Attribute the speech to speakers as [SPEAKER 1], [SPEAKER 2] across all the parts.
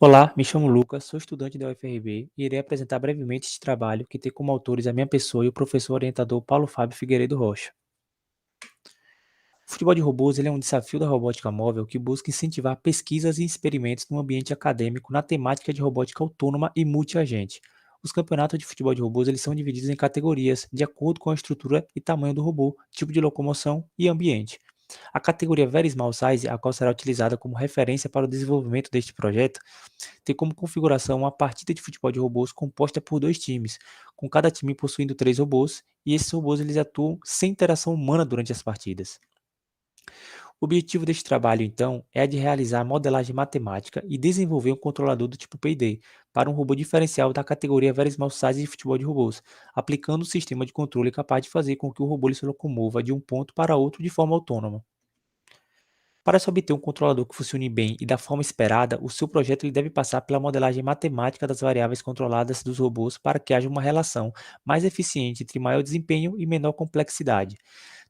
[SPEAKER 1] Olá, me chamo Lucas, sou estudante da UFRB e irei apresentar brevemente este trabalho que tem como autores a minha pessoa e o professor orientador Paulo Fábio Figueiredo Rocha. O futebol de robôs ele é um desafio da robótica móvel que busca incentivar pesquisas e experimentos no ambiente acadêmico na temática de robótica autônoma e multiagente. Os campeonatos de futebol de robôs eles são divididos em categorias de acordo com a estrutura e tamanho do robô, tipo de locomoção e ambiente. A categoria Very Small Size, a qual será utilizada como referência para o desenvolvimento deste projeto, tem como configuração uma partida de futebol de robôs composta por dois times, com cada time possuindo três robôs, e esses robôs eles atuam sem interação humana durante as partidas. O objetivo deste trabalho, então, é a de realizar a modelagem matemática e desenvolver um controlador do tipo Payday para um robô diferencial da categoria Very Small Size de futebol de robôs, aplicando um sistema de controle capaz de fazer com que o robô ele se locomova de um ponto para outro de forma autônoma. Para se obter um controlador que funcione bem e da forma esperada, o seu projeto ele deve passar pela modelagem matemática das variáveis controladas dos robôs para que haja uma relação mais eficiente entre maior desempenho e menor complexidade.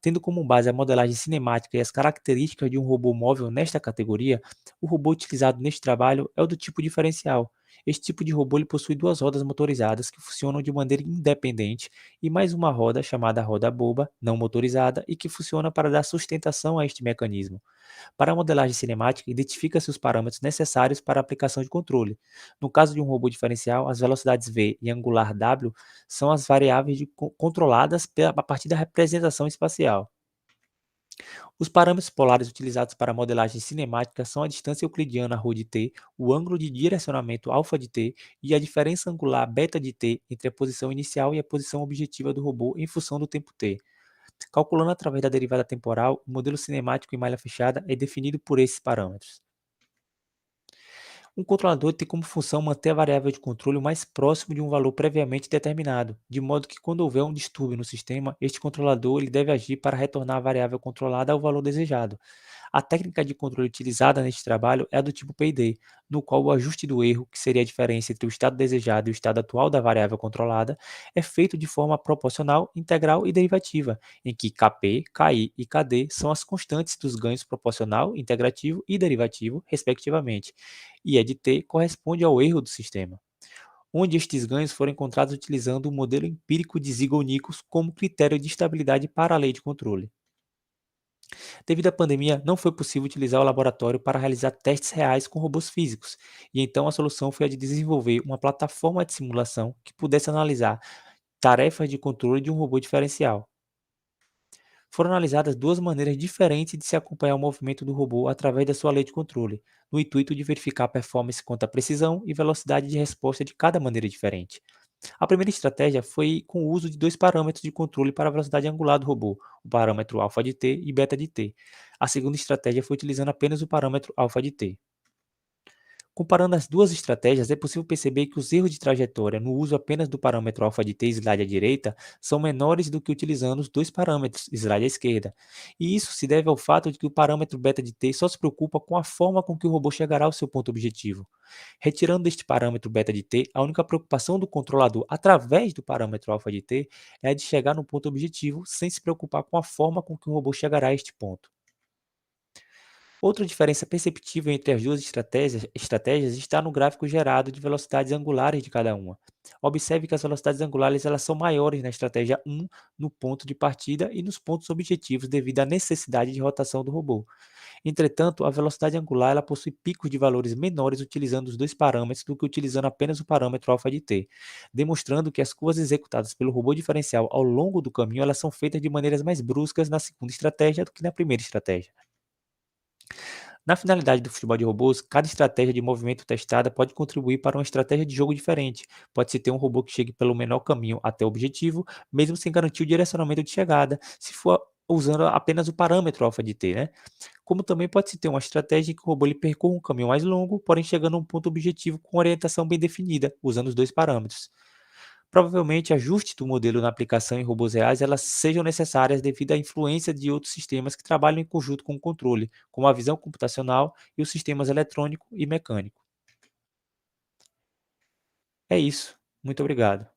[SPEAKER 1] Tendo como base a modelagem cinemática e as características de um robô móvel nesta categoria, o robô utilizado neste trabalho é o do tipo diferencial. Este tipo de robô ele possui duas rodas motorizadas que funcionam de maneira independente e mais uma roda chamada roda boba, não motorizada, e que funciona para dar sustentação a este mecanismo. Para a modelagem cinemática, identifica-se os parâmetros necessários para a aplicação de controle. No caso de um robô diferencial, as velocidades v e angular w são as variáveis controladas a partir da representação espacial. Os parâmetros polares utilizados para a modelagem cinemática são a distância euclidiana ρ de t, o ângulo de direcionamento alfa de t e a diferença angular beta de t entre a posição inicial e a posição objetiva do robô em função do tempo t. Calculando através da derivada temporal, o modelo cinemático em malha fechada é definido por esses parâmetros. Um controlador tem como função manter a variável de controle o mais próximo de um valor previamente determinado, de modo que quando houver um distúrbio no sistema, este controlador ele deve agir para retornar a variável controlada ao valor desejado. A técnica de controle utilizada neste trabalho é a do tipo Payday, no qual o ajuste do erro, que seria a diferença entre o estado desejado e o estado atual da variável controlada, é feito de forma proporcional, integral e derivativa, em que Kp, Ki e Kd são as constantes dos ganhos proporcional, integrativo e derivativo, respectivamente, e E de t corresponde ao erro do sistema, onde estes ganhos foram encontrados utilizando o modelo empírico de Zygol-Nichols como critério de estabilidade para a lei de controle. Devido à pandemia, não foi possível utilizar o laboratório para realizar testes reais com robôs físicos, e então a solução foi a de desenvolver uma plataforma de simulação que pudesse analisar tarefas de controle de um robô diferencial. Foram analisadas duas maneiras diferentes de se acompanhar o movimento do robô através da sua lei de controle, no intuito de verificar a performance quanto à precisão e velocidade de resposta de cada maneira diferente. A primeira estratégia foi com o uso de dois parâmetros de controle para a velocidade angular do robô, o parâmetro alfa de t e beta de t. A segunda estratégia foi utilizando apenas o parâmetro alfa de t. Comparando as duas estratégias, é possível perceber que os erros de trajetória no uso apenas do parâmetro alfa de t slide à direita são menores do que utilizando os dois parâmetros slide à esquerda. E isso se deve ao fato de que o parâmetro beta de t só se preocupa com a forma com que o robô chegará ao seu ponto objetivo. Retirando deste parâmetro beta de t, a única preocupação do controlador através do parâmetro alfa de t é a de chegar no ponto objetivo sem se preocupar com a forma com que o robô chegará a este ponto. Outra diferença perceptível entre as duas estratégias está no gráfico gerado de velocidades angulares de cada uma. Observe que as velocidades angulares elas são maiores na estratégia 1 no ponto de partida e nos pontos objetivos devido à necessidade de rotação do robô. Entretanto, a velocidade angular ela possui picos de valores menores utilizando os dois parâmetros do que utilizando apenas o parâmetro alfa de t, demonstrando que as curvas executadas pelo robô diferencial ao longo do caminho elas são feitas de maneiras mais bruscas na segunda estratégia do que na primeira estratégia. Na finalidade do futebol de robôs, cada estratégia de movimento testada pode contribuir para uma estratégia de jogo diferente. Pode-se ter um robô que chegue pelo menor caminho até o objetivo, mesmo sem garantir o direcionamento de chegada, se for usando apenas o parâmetro alfa de t, né? Como também pode-se ter uma estratégia em que o robô ele percorra um caminho mais longo, porém chegando a um ponto objetivo com orientação bem definida, usando os dois parâmetros. Provavelmente, ajustes do modelo na aplicação em robôs reais elas sejam necessárias devido à influência de outros sistemas que trabalham em conjunto com o controle, como a visão computacional e os sistemas eletrônico e mecânico. É isso. Muito obrigado.